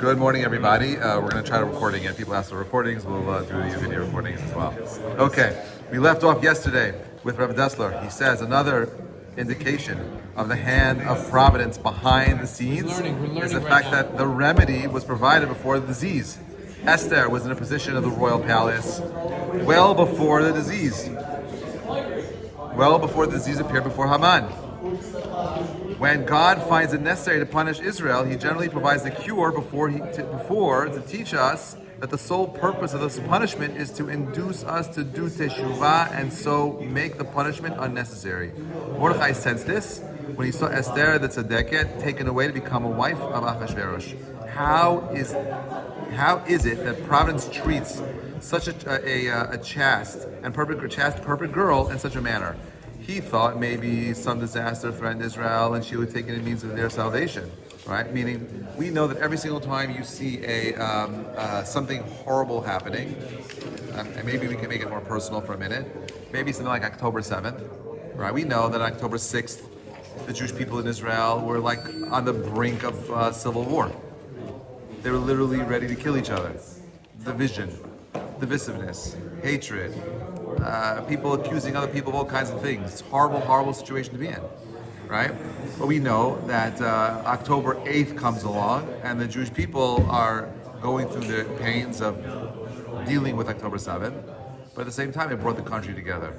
Good morning, everybody. We're going to try to recording it. People ask for recordings. We'll do the video recordings as well. Okay, we left off yesterday with Rabbi Dessler. He says another indication of the hand of providence behind the scenes is the fact that the remedy was provided before the disease. Esther was in a position of the royal palace well before the disease. Well before the disease appeared before Haman. When God finds it necessary to punish Israel, He generally provides the cure before to teach us that the sole purpose of this punishment is to induce us to do teshuvah and so make the punishment unnecessary. Mordechai sensed this when he saw Esther the Tzedeket taken away to become a wife of Achashverosh. How is it that Providence treats such a chaste perfect girl in such a manner? He thought maybe some disaster threatened Israel and she would take it in means of their salvation, right? Meaning, we know that every single time you see something horrible happening, and maybe we can make it more personal for a minute, maybe something like October 7th, right? We know that on October 6th, the Jewish people in Israel were like on the brink of civil war. They were literally ready to kill each other. Division, divisiveness, hatred, people accusing other people of all kinds of things. It's a horrible, horrible situation to be in, right? But we know that October 8th comes along and the Jewish people are going through the pains of dealing with October 7th, but at the same time it brought the country together.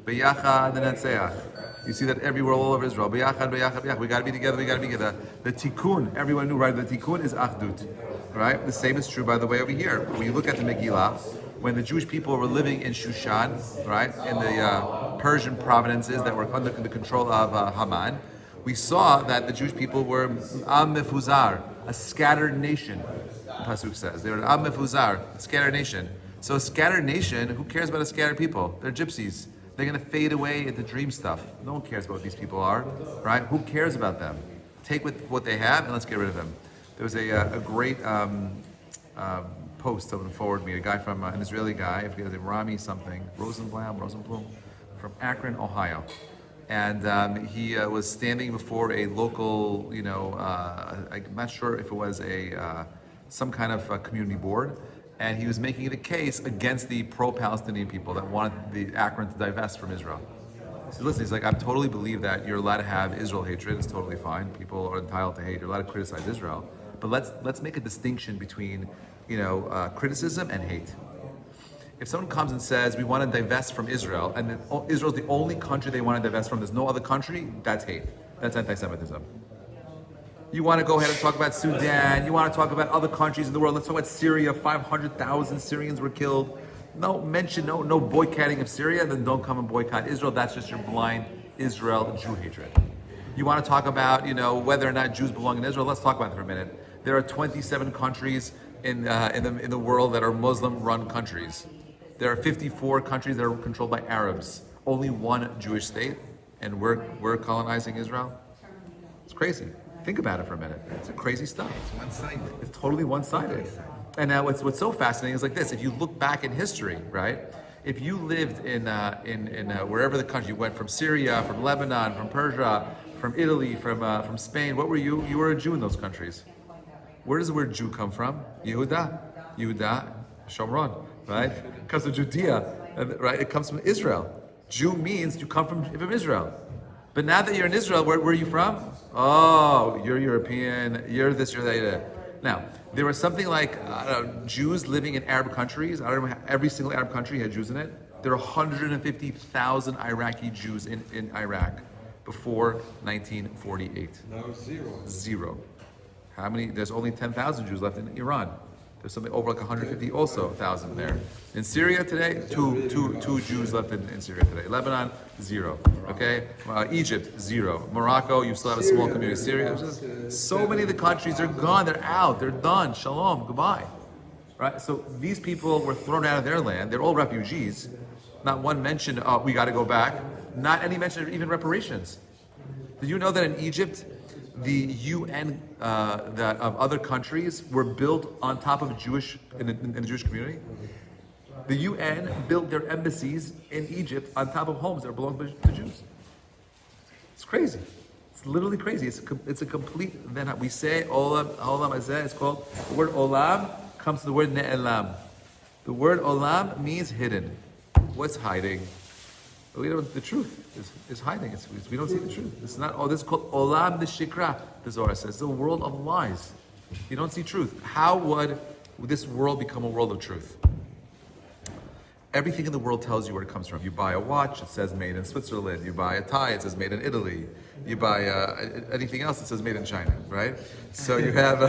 B'yachad nenatzeach. You see that everywhere all over Israel. B'yachad, b'yachad, b'yachad. We got to be together, we got to be together. The tikkun, everyone knew, right? The tikkun is achdut, right? The same is true, by the way, over here. When you look at the Megillah, when the Jewish people were living in Shushan, right, in the Persian provinces that were under the control of Haman, we saw that the Jewish people were Am Mefuzar, a scattered nation, the Pasuk says. They were Am Mefuzar, a scattered nation. So a scattered nation, who cares about a scattered people? They're gypsies. They're going to fade away into dream stuff. No one cares about what these people are, right? Who cares about them? Take what they have and let's get rid of them. There was a great post someone forwarded me, a guy from an Israeli guy, I forget his name, Rami something, Rosenblum, from Akron, Ohio. And he was standing before a local, I'm not sure if it was some kind of community board, and he was making it a case against the pro-Palestinian people that wanted the Akron to divest from Israel. So listen, he's like, I totally believe that you're allowed to have Israel hatred, it's totally fine. People are entitled to hate, you're allowed to criticize Israel. But let's make a distinction between criticism and hate. If someone comes and says we want to divest from Israel, and Israel's the only country they want to divest from, there's no other country, that's hate. That's anti-Semitism. You want to go ahead and talk about Sudan, you want to talk about other countries in the world, let's talk about Syria, 500,000 Syrians were killed. No boycotting of Syria, then don't come and boycott Israel. That's just your blind Israel Jew hatred. You want to talk about whether or not Jews belong in Israel, let's talk about it for a minute. There are 27 countries in the world that are Muslim-run countries. There are 54 countries that are controlled by Arabs. Only one Jewish state, and we're colonizing Israel. It's crazy. Think about it for a minute. It's crazy stuff. It's one-sided. It's totally one-sided. And now what's so fascinating is like this: if you look back in history, right? If you lived in wherever the country, you went from Syria, from Lebanon, from Persia, from Italy, from Spain. What were you? You were a Jew in those countries. Where does the word Jew come from? Yehuda, Shomron, right? It comes from Judea, right? It comes from Israel. Jew means you come from Israel. But now that you're in Israel, where are you from? Oh, you're European, you're this, you're that. Now, there was something like Jews living in Arab countries. I don't know, every single Arab country had Jews in it. There are 150,000 Iraqi Jews in Iraq before 1948. No, Zero. How many? There's only 10,000 Jews left in Iran. There's something over like 150 also thousand there. In Syria today, two Jews left in Syria today. Lebanon, zero. Okay, Egypt, zero. Morocco, you still have a small community. Syria, so many of the countries are gone. They're out. They're done. Shalom. Goodbye. Right. So these people were thrown out of their land. They're all refugees. Not one mention. We got to go back. Not any mention of even reparations. Did you know that in Egypt, the UN of other countries were built on top of in the Jewish community? The UN built their embassies in Egypt on top of homes that belonged to Jews. It's crazy. It's literally crazy. It's a complete. Then we say olam hazeh. It's called, the word olam comes from the word ne'elam. The word olam means hidden. What's hiding? The truth is hiding. We don't see the truth. This is not. Oh, this is called olam d'shikra. The Zohar says it's a world of lies. You don't see truth. How would this world become a world of truth? Everything in the world tells you where it comes from. You buy a watch, it says made in Switzerland. You buy a tie, it says made in Italy. You buy anything else, it says made in China, right? So you have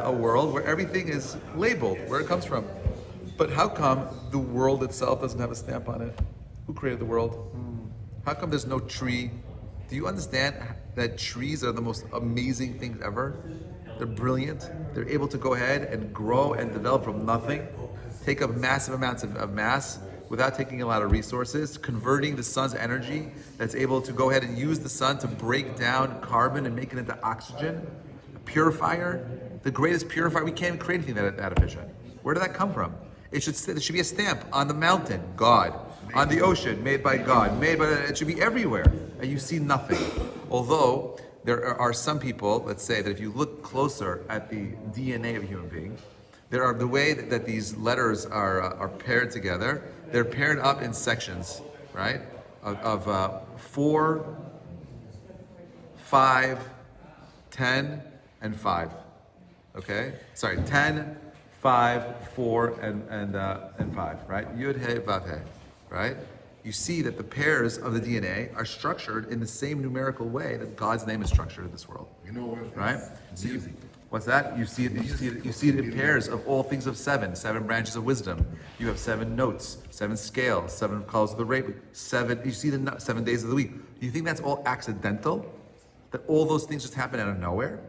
a world where everything is labeled where it comes from. But how come the world itself doesn't have a stamp on it? Who created the world? How come there's no tree? Do you understand that trees are the most amazing things ever? They're brilliant. They're able to go ahead and grow and develop from nothing, take up massive amounts of mass without taking a lot of resources, converting the sun's energy that's able to go ahead and use the sun to break down carbon and make it into oxygen. A purifier, the greatest purifier. We can't even create anything that artificial. Where did that come from? There should be a stamp on the mountain, God. On the ocean, made by God. It should be everywhere. And you see nothing. Although there are some people, let's say, that if you look closer at the DNA of a human being, there are the way that these letters are paired together. They're paired up in sections, right? Of 4, 5, 10, and 5. Okay? Sorry, 10, 5, 4, and 5, right? Yud, He, Vav, He, right? You see that the pairs of the DNA are structured in the same numerical way that God's name is structured in this world. You know what? Right? So what's that? You see it in pairs of all things of 7 branches of wisdom. You have 7 notes, 7 scales, 7 colors of the rainbow, 7. You see the 7 days of the week. Do you think that's all accidental? That all those things just happen out of nowhere?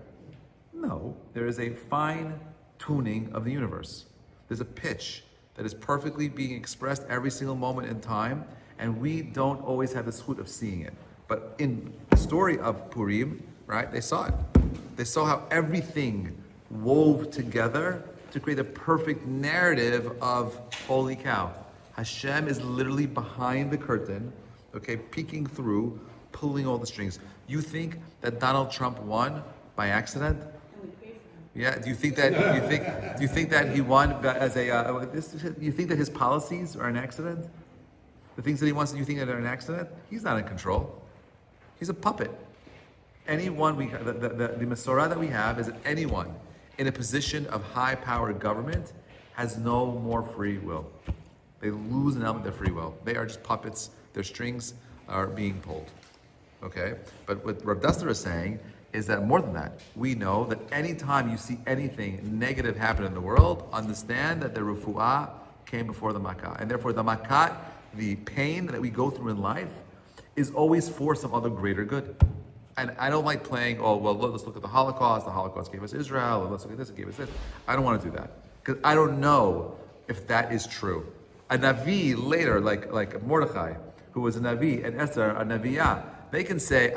No. There is a fine tuning of the universe. There's a pitch that is perfectly being expressed every single moment in time, and we don't always have the zchut of seeing it. But in the story of Purim, right, they saw it. They saw how everything wove together to create a perfect narrative of, holy cow, Hashem is literally behind the curtain, okay, peeking through, pulling all the strings. You think that Donald Trump won by accident? Yeah. Do you think that he won as a? You think that his policies are an accident? The things that he wants, you think that are an accident? He's not in control. He's a puppet. Anyone the Masorah that we have is that anyone in a position of high power government has no more free will. They lose an element of their free will. They are just puppets. Their strings are being pulled. Okay. But what Rav Dessler is saying is that more than that, we know that anytime you see anything negative happen in the world, understand that the refuah came before the makkah. And therefore the makkah, the pain that we go through in life, is always for some other greater good. And I don't like playing, let's look at the Holocaust. The Holocaust gave us Israel, or let's look at this, it gave us this. I don't want to do that. Because I don't know if that is true. A Navi later, like Mordechai, who was a Navi, and Esther, a Naviyah, they can say,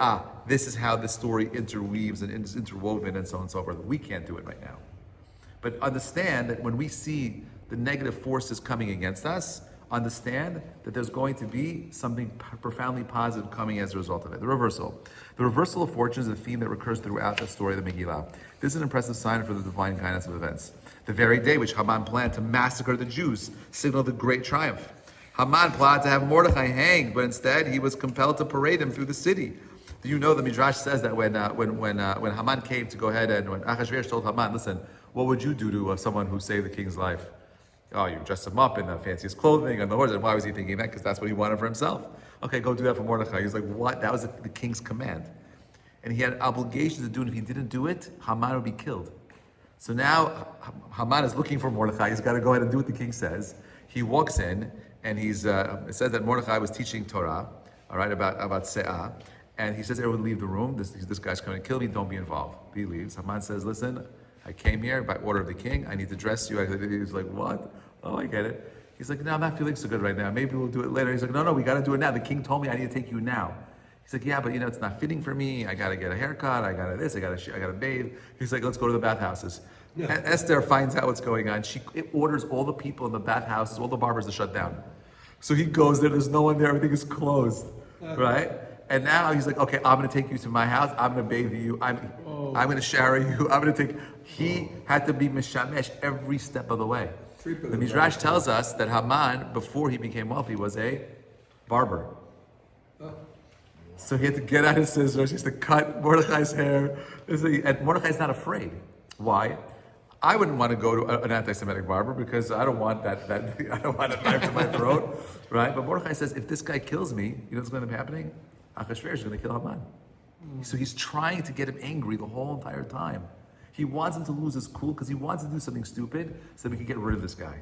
this is how this story interweaves and is interwoven and so on and so forth. We can't do it right now. But understand that when we see the negative forces coming against us, understand that there's going to be something profoundly positive coming as a result of it. The reversal. The reversal of fortune is a theme that recurs throughout the story of the Megillah. This is an impressive sign for the divine guidance of events. The very day which Haman planned to massacre the Jews signaled a great triumph. Haman plotted to have Mordechai hanged, but instead he was compelled to parade him through the city. Do you know the Midrash says that when Haman came to go ahead and when Achashverosh told Haman, listen, what would you do to someone who saved the king's life? Oh, you dress him up in the fanciest clothing and the horse. And why was he thinking that? Because that's what he wanted for himself. Okay, go do that for Mordechai. He's like, what? That was the king's command. And he had an obligation to do it. If he didn't do it, Haman would be killed. So now Haman is looking for Mordechai. He's got to go ahead and do what the king says. He walks in, and it says that Mordechai was teaching Torah, all right, about Se'ah. And he says, everyone leave the room. This guy's coming to kill me. Don't be involved. He leaves. Haman says, listen, I came here by order of the king. I need to dress you. He's like, what? Oh, I get it. He's like, no, I'm not feeling so good right now. Maybe we'll do it later. He's like, no, we got to do it now. The king told me I need to take you now. He's like, yeah, but it's not fitting for me. I got to get a haircut. I got to this. I got to bathe. He's like, let's go to the bathhouses. Yeah. Esther finds out what's going on. She orders all the people in the bathhouses, all the barbers to shut down. So he goes there. There's no one there. Everything is closed, right? And now he's like, okay, I'm going to take you to my house. I'm going to bathe you. I'm going to shower you. I'm going to take. He had to be mishamesh every step of the way. The Midrash tells us that Haman, before he became wealthy, was a barber. So he had to get out his scissors. He has to cut Mordechai's hair. And Mordechai's not afraid. Why? I wouldn't want to go to an anti-Semitic barber because I don't want that I don't want a knife to my throat, right? But Mordechai says, if this guy kills me, you know what's going to be happening? Achashverosh is going to kill Haman. So he's trying to get him angry the whole entire time. He wants him to lose his cool because he wants to do something stupid so that we can get rid of this guy.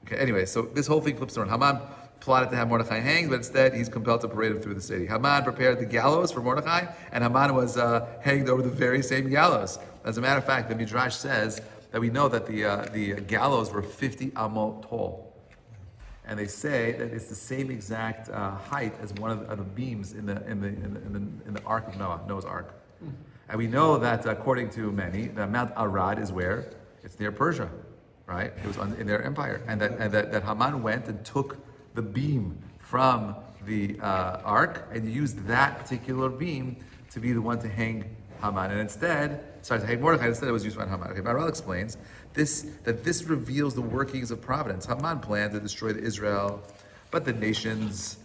Okay, anyway, so this whole thing flips around. Haman plotted to have Mordechai hanged, but instead he's compelled to parade him through the city. Haman prepared the gallows for Mordechai, and Haman was hanged over the very same gallows. As a matter of fact, the Midrash says that we know that the gallows were 50 amot tall. And they say that it's the same exact height as one of the beams in the Ark of Noah's Ark. And we know that according to many, that Mount Arad is where? It's near Persia, right? It was in their empire. And that Haman went and took the beam from the Ark and used that particular beam to be the one to hang Haman. And instead, to hang Mordechai, instead it was used on Haman. Okay, Maharal explains that this reveals the workings of providence. Haman planned to destroy Israel, but the nations,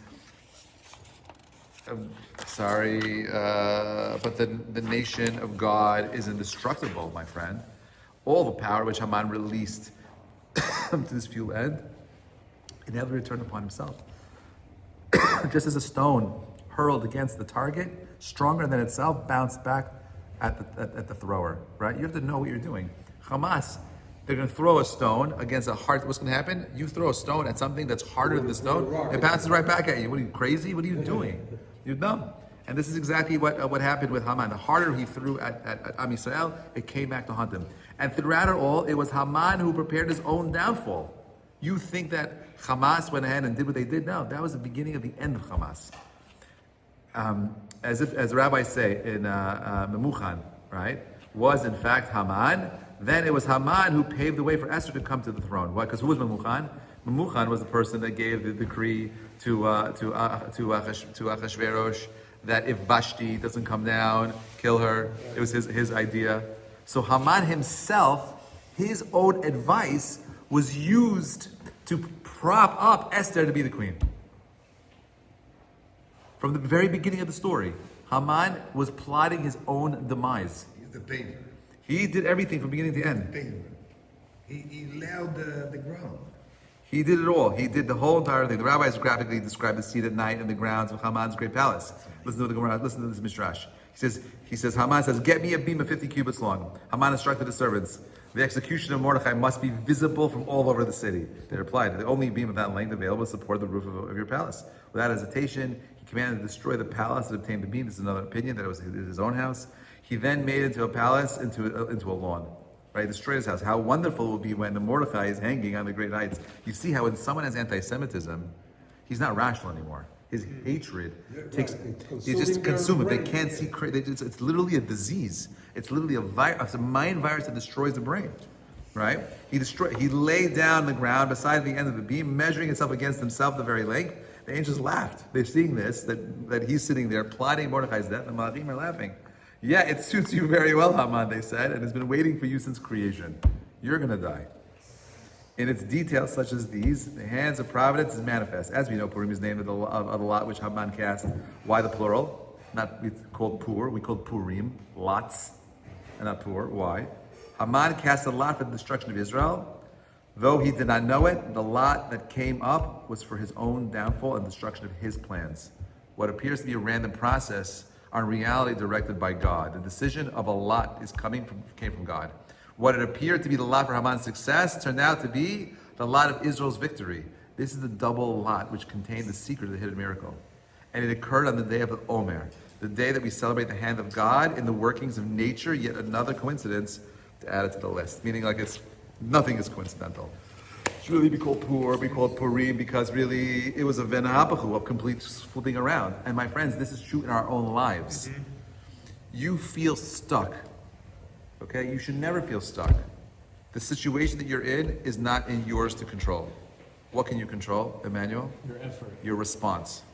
but the nation of God is indestructible, my friend. All the power which Haman released to this few end, it never returned upon himself. Just as a stone hurled against the target, stronger than itself, bounced back at the thrower, right? You have to know what you're doing. Hamas, they're going to throw a stone against a heart. What's going to happen? You throw a stone at something that's harder than the stone, it bounces right back at you. What are you, crazy? What are you doing? You're dumb. And this is exactly what happened with Haman. The harder he threw at Am Yisrael, it came back to haunt him. And throughout it all, it was Haman who prepared his own downfall. You think that Hamas went ahead and did what they did? No, that was the beginning of the end of Hamas. As the rabbis say in Memuchan, right, was in fact Haman. Then it was Haman who paved the way for Esther to come to the throne. Why? Because who was Memuchan? Memuchan was the person that gave the decree to Achashverosh that if Vashti doesn't come down, kill her. It was his idea. So Haman himself, his own advice was used to prop up Esther to be the queen. From the very beginning of the story, Haman was plotting his own demise. He's the paver. He did everything from beginning to end. He allowed the ground. He did it all. He did the whole entire thing. The rabbis graphically describe the seat at night in the grounds of Haman's great palace. Listen to the Gemara. Listen to this Midrash. He says, Haman says, get me a beam of 50 cubits long. Haman instructed his servants, the execution of Mordechai must be visible from all over the city. They replied, the only beam of that length available to support the roof of your palace. Without hesitation, he commanded to destroy the palace and obtain the beam. This is another opinion, that it was his own house. He then made into a palace, into a lawn. Right? He destroyed his house. How wonderful it will be when the Mordechai is hanging on the great heights. You see how when someone has anti-Semitism, he's not rational anymore. His hatred takes, they just consume it. They can't see, it's literally a disease. It's literally a virus, it's a mind virus that destroys the brain, right? He laid down on the ground beside the end of the beam, measuring himself against himself the very length. The angels laughed. They're seeing this, that he's sitting there plotting Mordechai's death. The Malachim are laughing. Yeah, it suits you very well, Haman, they said, and has been waiting for you since creation. You're going to die. In its details such as these, the hands of providence is manifest. As we know, Purim is named of the lot which Haman cast. Why the plural? Not called Pur, we called Purim, lots, and not Pur. Why? Haman cast a lot for the destruction of Israel. Though he did not know it, the lot that came up was for his own downfall and destruction of his plans. What appears to be a random process are in reality directed by God. The decision of a lot came from God. What it appeared to be the lot for Haman's success turned out to be the lot of Israel's victory. This is the double lot which contained the secret of the hidden miracle. And it occurred on the day of the Omer, the day that we celebrate the hand of God in the workings of nature, yet another coincidence to add it to the list. Meaning nothing is coincidental. It should really be called Pur, be called Purim, because really it was a venahapachu, of complete flipping around. And my friends, this is true in our own lives. You feel stuck. Okay, you should never feel stuck. The situation that you're in is not in yours to control. What can you control, Emmanuel? Your effort. Your response.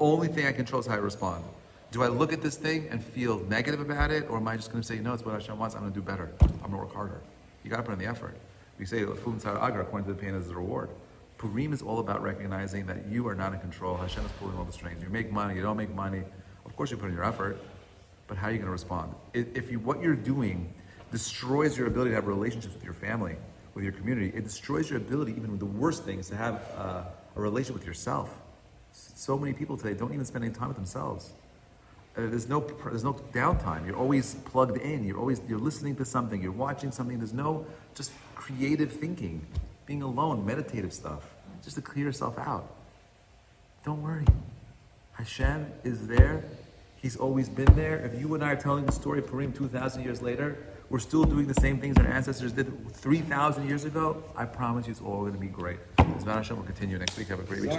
only thing I control is how I respond. Do I look at this thing and feel negative about it, or am I just going to say, no, it's what Hashem wants, I'm going to do better, I'm going to work harder? You got to put in the effort. We say, Adar, according to the pain is the reward. Purim is all about recognizing that you are not in control. Hashem is pulling all the strings. You make money, you don't make money. Of course you put in your effort, but how are you going to respond? If what you're doing destroys your ability to have relationships with your family, with your community, it destroys your ability, even with the worst things, to have a relationship with yourself. So many people today don't even spend any time with themselves. There's no downtime. You're always plugged in. You're listening to something. You're watching something. There's no just creative thinking, being alone, meditative stuff, just to clear yourself out. Don't worry. Hashem is there. He's always been there. If you and I are telling the story of Purim 2,000 years later, we're still doing the same things our ancestors did 3,000 years ago, I promise you it's all going to be great. Hashem will continue next week. Have a great week.